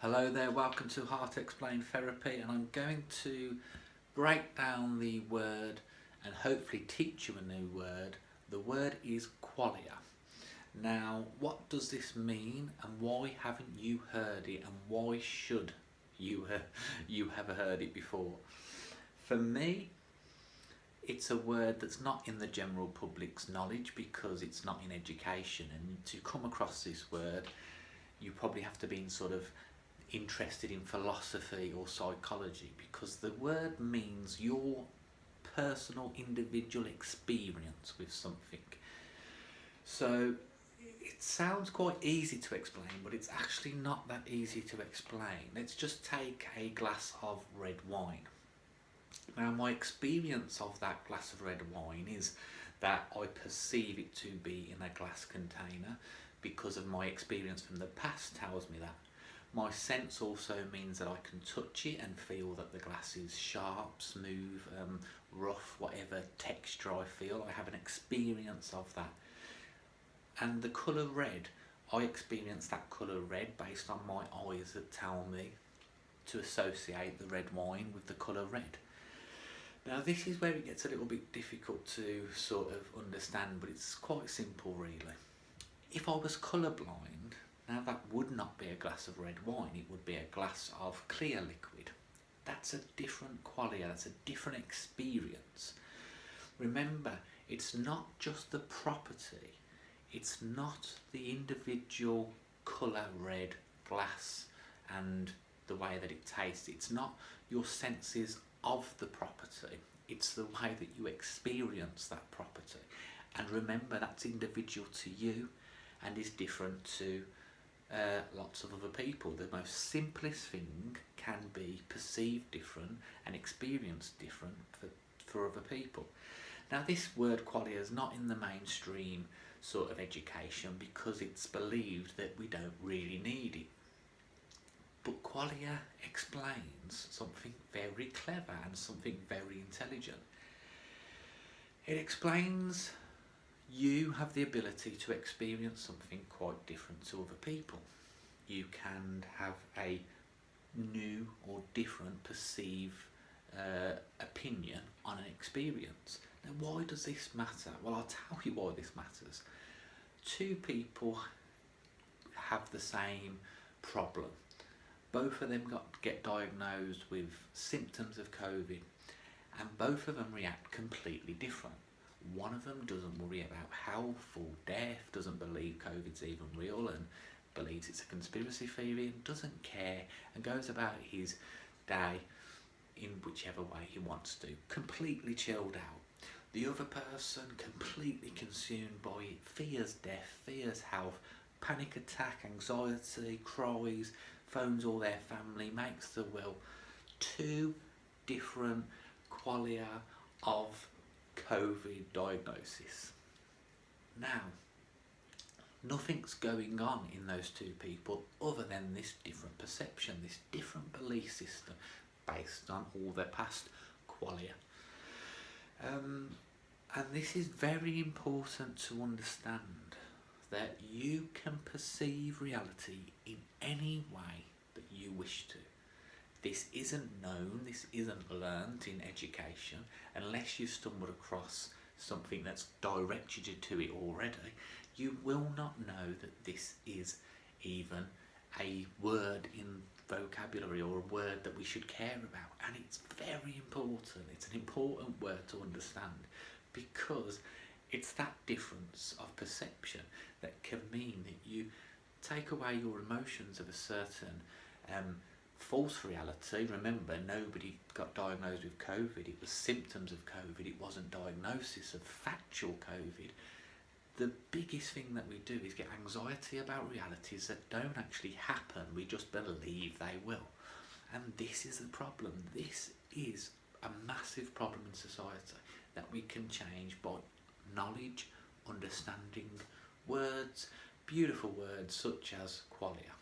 Hello there, welcome to Heart Explained Therapy, and I'm going to break down the word and hopefully teach you a new word. The word is qualia. Now, what does this mean and why haven't you heard it, and why should you have heard it before? For me, it's a word that's not in the general public's knowledge because it's not in education, and to come across this word you probably have to be interested in philosophy or psychology, because the word means your personal individual experience with something. So it sounds quite easy to explain, but it's actually not that easy to explain. Let's just take a glass of red wine. Now, my experience of that glass of red wine is that I perceive it to be in a glass container because of my experience from the past tells me that. My sense also means that I can touch it and feel that the glass is sharp, smooth, rough, whatever texture I feel. I have an experience of that. And the colour red, I experience that colour red based on my eyes that tell me to associate the red wine with the colour red. Now, this is where it gets a little bit difficult to sort of understand, but it's quite simple really. If I was colourblind, now that would not be a glass of red wine, it would be a glass of clear liquid. That's a different qualia, that's a different experience. Remember, it's not just the property, it's not the individual colour red glass and the way that it tastes. It's not your senses of the property, it's the way that you experience that property. And remember, that's individual to you and is different to lots of other people. The most simplest thing can be perceived different and experienced different for other people. Now, this word qualia is not in the mainstream sort of education because it's believed that we don't really need it. But qualia explains something very clever and something very intelligent. It explains you have the ability to experience something quite different to other people. You can have a new or different perceived opinion on an experience. Now, why does this matter? Well, I'll tell you why this matters. Two people have the same problem. Both of them get diagnosed with symptoms of COVID, and both of them react completely different. One of them doesn't worry about health or death, doesn't believe COVID's even real and believes it's a conspiracy theory and doesn't care and goes about his day in whichever way he wants to, completely chilled out. The other person, completely consumed by it, fears death, fears health, panic attack, anxiety, cries, phones all their family, makes the will. Two different qualia of COVID diagnosis. Now, nothing's going on in those two people other than this different perception, this different belief system based on all their past qualia. And this is very important to understand, that you can perceive reality in any way that you wish to. This isn't known, this isn't learnt in education, unless you've stumbled across something that's directed you to it already. You will not know that this is even a word in vocabulary or a word that we should care about. And it's very important, it's an important word to understand, because it's that difference of perception that can mean that you take away your emotions of a certain false reality. Remember, nobody got diagnosed with COVID, it was symptoms of COVID, it wasn't diagnosis of factual COVID. The biggest thing that we do is get anxiety about realities that don't actually happen, we just believe they will. And this is the problem. This is a massive problem in society that we can change by knowledge, understanding, words, beautiful words such as qualia.